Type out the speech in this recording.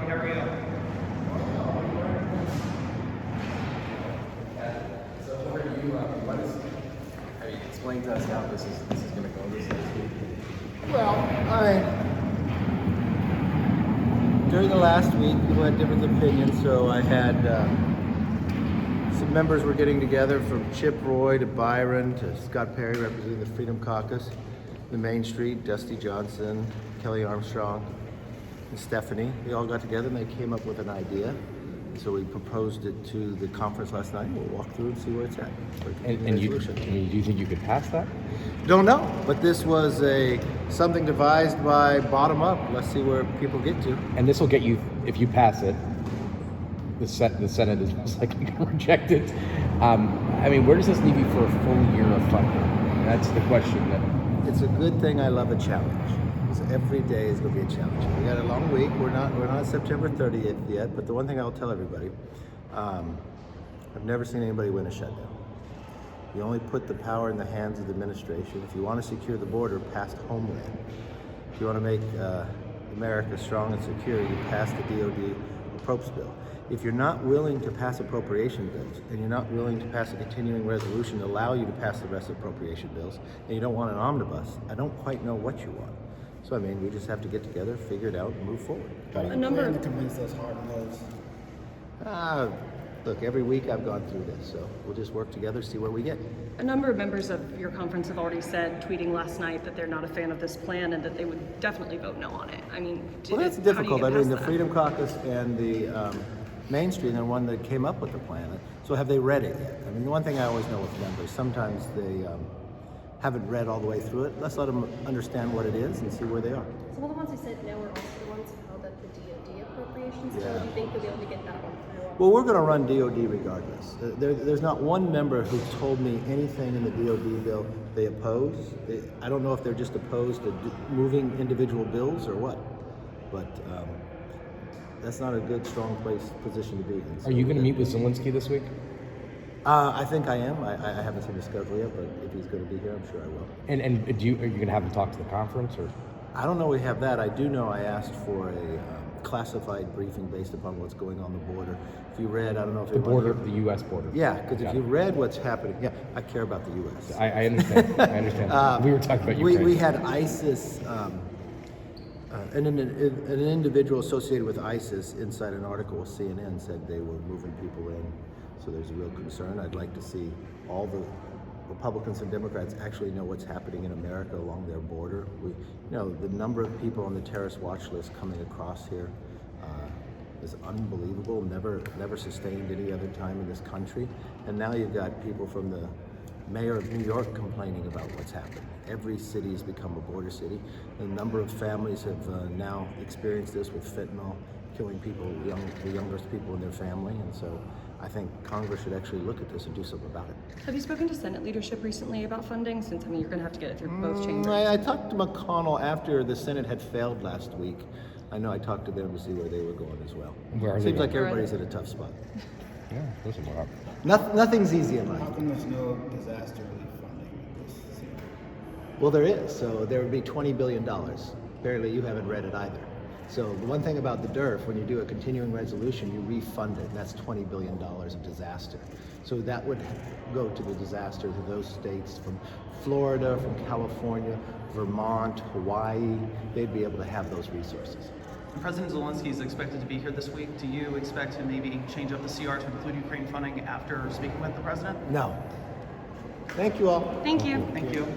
how are you? So what are you, explain to us how this is going to go this next week. Well, during the last week, people had different opinions, so I had some members were getting together from Chip Roy to Byron to Scott Perry representing the Freedom Caucus, the Main Street, Dusty Johnson, Kelly Armstrong, and Stephanie. They all got together and they came up with an idea. So we proposed it to the conference last night. We'll walk through and see where it's at. And do you think you could pass that? Don't know, but this was something devised by bottom up. Let's see where people get to. And this will get you, if you pass it, the Senate is most likely going to reject it. Where does this leave you for a full year of funding? That's the question. It's a good thing I love a challenge. Because every day is going to be a challenge. We got a long week. We're not September 30th yet, but the one thing I'll tell everybody, I've never seen anybody win a shutdown. You only put the power in the hands of the administration. If you want to secure the border, pass Homeland. If you want to make America strong and secure, you pass the DOD appropriations bill. If you're not willing to pass appropriation bills, and you're not willing to pass a continuing resolution to allow you to pass the rest of appropriation bills, and you don't want an omnibus, I don't quite know what you want. So we just have to get together, figure it out, and move forward. A number to convince those hard no's. Look, every week I've gone through this, so we'll just work together, see where we get. A number of members of your conference have already said, tweeting last night, that they're not a fan of this plan and that they would definitely vote no on it. Well, that's difficult. The Freedom Caucus and the Main Street are the one that came up with the plan. So have they read it yet? The one thing I always know with members, sometimes they haven't read all the way through it. Let's let them understand what it is and see where they are. Some of the ones who said no are also the ones who held up the DOD appropriations. Yeah. So do you think they'll be able to get that one through? Well, we're going to run DOD regardless. There's not one member who told me anything in the DOD bill they oppose. I don't know if they're just opposed to moving individual bills or what, but that's not a good, strong position to be in. So Are you going to meet with Zelensky this week? I think I am. I haven't seen the schedule yet, but if he's going to be here, I'm sure I will. And are you going to have him talk to the conference, or? I don't know we have that. I do know I asked for a classified briefing based upon what's going on the border. If you read, I don't know if The border, the U.S. border. Yeah, because if you read what's happening, I care about the U.S. I understand. I understand. We were talking about Ukraine. We had ISIS, an individual associated with ISIS inside an article with CNN said they were moving people in. So there's a real concern. I'd like to see all the Republicans and Democrats actually know what's happening in America along their border. The number of people on the terrorist watch list coming across here is unbelievable. Never sustained any other time in this country. And now you've got people from the mayor of New York complaining about what's happened. Every city has become a border city. A number of families have now experienced this with fentanyl, killing people, the youngest people in their family. And so I think Congress should actually look at this and do something about it. Have you spoken to Senate leadership recently about funding? Since you're going to have to get it through both chambers. I talked to McConnell after the Senate had failed last week. I know I talked to them to see where they were going as well. Where are they Seems like going? everybody's in a tough spot. Yeah, listen, what happened? Nothing's easy in life. How come there's no disaster relief funding this year? Well, there is. So there would be $20 billion. Apparently you haven't read it either. So the one thing about the DERF, when you do a continuing resolution, you refund it. That's $20 billion of disaster. So that would go to the disaster to those states from Florida, from California, Vermont, Hawaii. They'd be able to have those resources. President Zelensky is expected to be here this week. Do you expect to maybe change up the CR to include Ukraine funding after speaking with the president? No. Thank you all. Thank you. Thank you.